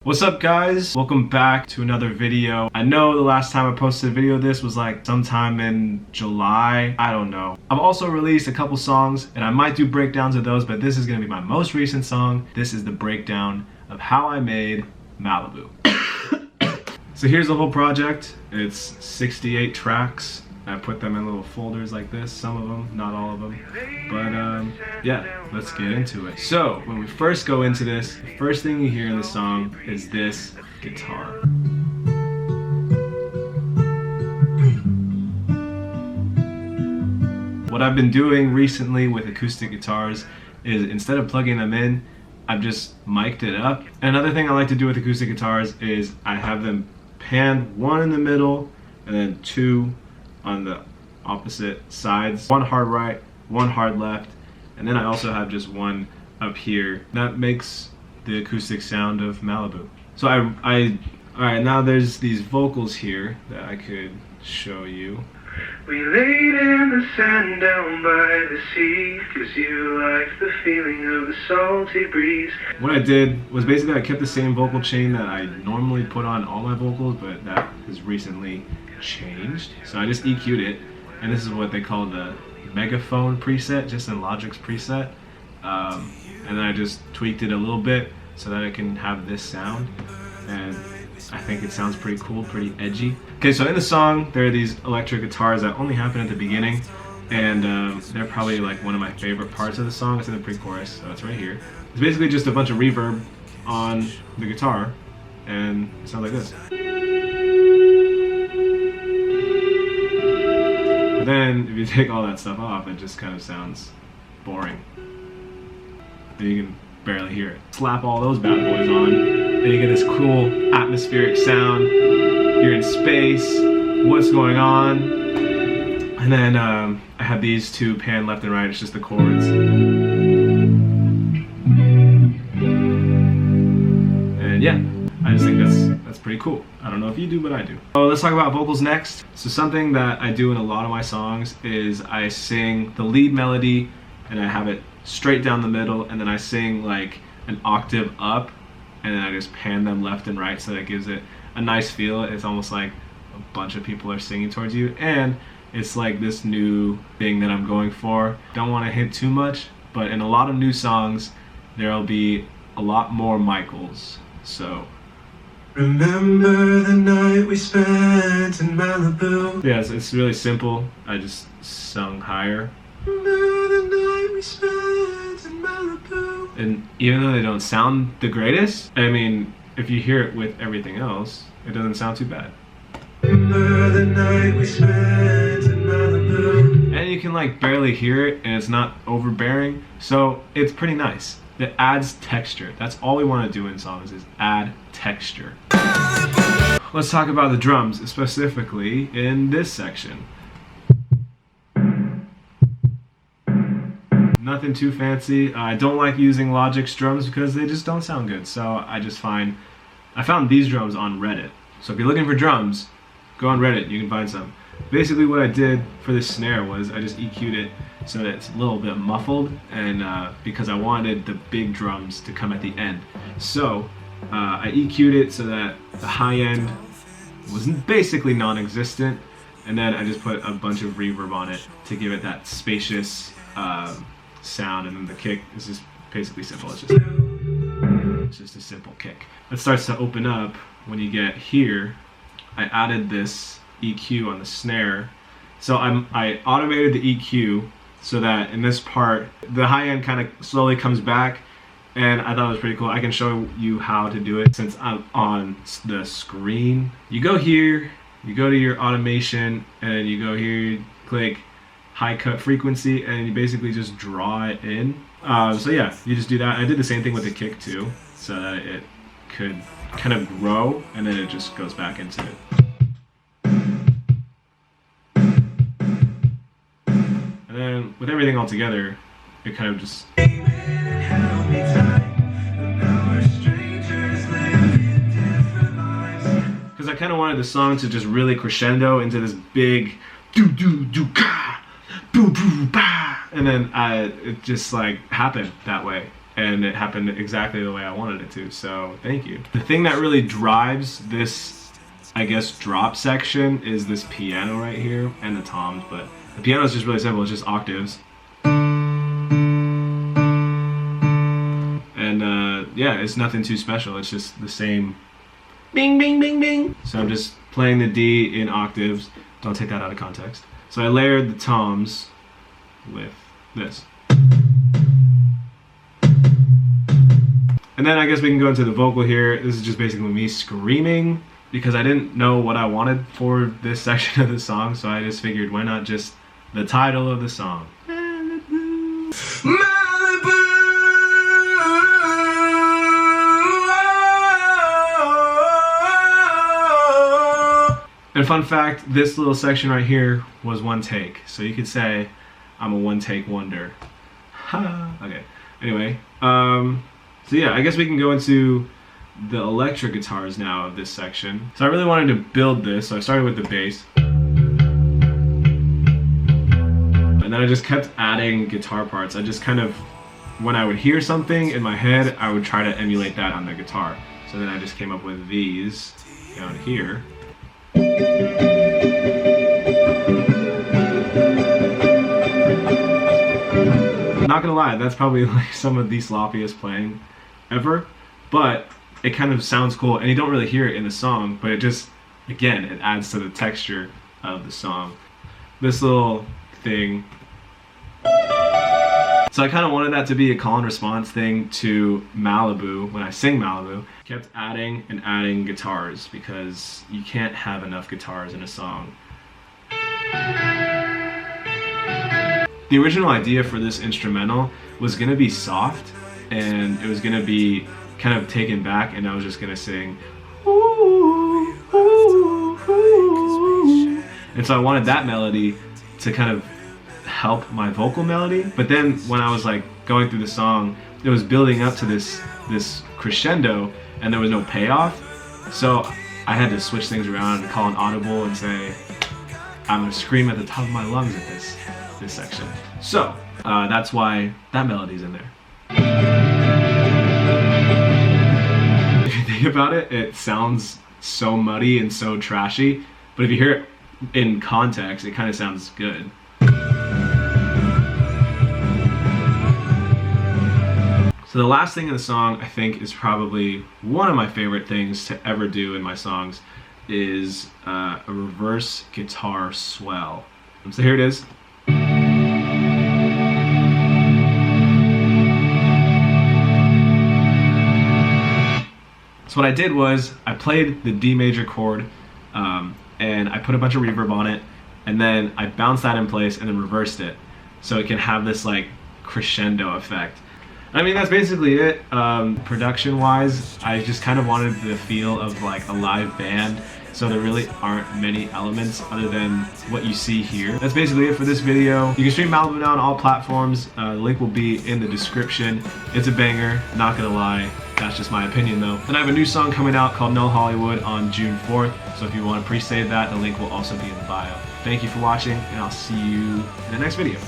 What's up guys? Welcome back to another video. I know the last time I posted a video of this was like sometime in July. I don't know. I've also released a couple songs and I might do breakdowns of those, but this is gonna be my most recent song. This is the breakdown of how I made Malibu. So here's the whole project. It's 68 tracks. I put them in little folders like this, some of them, not all of them. But yeah, let's get into it. So when we first go into this, the first thing you hear in the song is this guitar. What I've been doing recently with acoustic guitars is instead of plugging them in, I've just mic'd it up. Another thing I like to do with acoustic guitars is I have them panned, one in the middle and then two on the opposite sides. One hard right, one hard left, and then I also have just one up here. That makes the acoustic sound of Malibu. So alright, now there's these vocals here that I could show you. We laid in the sand down by the sea, 'cause you like the feeling of the salty breeze. What I did was basically I kept the same vocal chain that I normally put on all my vocals, but that has recently changed. So I just EQ'd it, and this is what they call the megaphone preset, just in Logic's preset. And then I just tweaked it a little bit so that it can have this sound, and I think it sounds pretty cool, pretty edgy. Okay, so in the song, there are these electric guitars that only happen at the beginning, and they're probably like one of my favorite parts of the song. It's in the pre-chorus, so it's right here. It's basically just a bunch of reverb on the guitar, and it sounds like this. But then, if you take all that stuff off, it just kind of sounds boring. Then you can barely hear it. Slap all those bad boys on, and you get this cool atmospheric sound. You're in space, what's going on? And then I have these two panned left and right, it's just the chords. And yeah, I just think that's pretty cool. I don't know if you do, but I do. Oh, let's talk about vocals next. So something that I do in a lot of my songs is I sing the lead melody and I have it straight down the middle, and then I sing like an octave up, and then I just pan them left and right so that it gives it a nice feel. It's almost like a bunch of people are singing towards you, and it's like this new thing that I'm going for. Don't want to hit too much, but in a lot of new songs there'll be a lot more Michaels. So Remember the night we spent in Malibu. yeah, it's really simple. I just sung higher. Remember the night we spent in Malibu. And even though they don't sound the greatest, I mean, if you hear it with everything else, it doesn't sound too bad. Remember the night we spent in Malibu. And you can like barely hear it, and it's not overbearing, so it's pretty nice. It adds texture. That's all we want to do in songs, is add texture. Let's talk about the drums, specifically in this section. Nothing too fancy. I don't like using Logic's drums because they just don't sound good, so I found these drums on Reddit. So if you're looking for drums, go on Reddit, you can find some. Basically what I did for this snare was I just EQ'd it so that it's a little bit muffled, and because I wanted the big drums to come at the end. So I EQ'd it so that the high end was basically non-existent, and then I just put a bunch of reverb on it to give it that spacious sound, and then the kick is just basically simple. It's just a simple kick. It starts to open up when you get here. I added this EQ on the snare, so I automated the EQ so that in this part the high end kind of slowly comes back, and I thought it was pretty cool. I can show you how to do it since I'm on the screen. You go here, you go to your automation, and you go here, you click high cut frequency, and you basically just draw it in. So yeah, you just do that. I did the same thing with the kick too, so that it could kind of grow, and then it just goes back into it. And then with everything all together, it kind of just... Because I kind of wanted the song to just really crescendo into this big do-do-do-ka, boo-boo-ba, and then it just like happened that way. and it happened exactly the way I wanted it to, so thank you. The thing that really drives this, I guess, drop section is this piano right here and the toms, but the piano is just really simple, it's just octaves. And yeah, it's nothing too special, it's just the same bing, bing, bing, bing. So I'm just playing the D in octaves, don't take that out of context. So I layered the toms with this. And then I guess we can go into the vocal here. This is just basically me screaming because I didn't know what I wanted for this section of the song, so I just figured why not just the title of the song. Malibu. Malibu. And fun fact, this little section right here was one take, so you could say I'm a one-take wonder. Okay, anyway, so yeah, I guess we can go into the electric guitars now of this section. So I really wanted to build this, so I started with the bass. And then I just kept adding guitar parts. I just kind of, when I would hear something in my head, I would try to emulate that on the guitar. So then I just came up with these down here. Not gonna lie, that's probably like some of the sloppiest playing ever, but it kind of sounds cool, and you don't really hear it in the song, but it just, again, it adds to the texture of the song. This little thing. So I kind of wanted that to be a call and response thing to Malibu when I sing Malibu. Kept adding and adding guitars because you can't have enough guitars in a song. The original idea for this instrumental was gonna be soft, and it was gonna be kind of taken back, and I was just gonna sing ooh, ooh, ooh. And so I wanted that melody to kind of help my vocal melody, but then when I was like going through the song, it was building up to this crescendo, and there was no payoff, so I had to switch things around and call an audible and say I'm gonna scream at the top of my lungs at this section. So that's why that melody's in there. If you think about it, it sounds so muddy and so trashy, but if you hear it in context, it kind of sounds good. So the last thing in the song, I think, is probably one of my favorite things to ever do in my songs, is a reverse guitar swell. So here it is. So what I did was I played the D major chord and I put a bunch of reverb on it, and then I bounced that in place and then reversed it so it can have this like crescendo effect. I mean, that's basically it. Production wise, I just kind of wanted the feel of like a live band, so there really aren't many elements other than what you see here. That's basically it for this video. You can stream Malibu now on all platforms. The link will be in the description. It's a banger, not gonna lie. That's just my opinion though. And I have a new song coming out called No Hollywood on June 4th, so if you want to pre-save that, the link will also be in the bio. Thank you for watching, and I'll see you in the next video.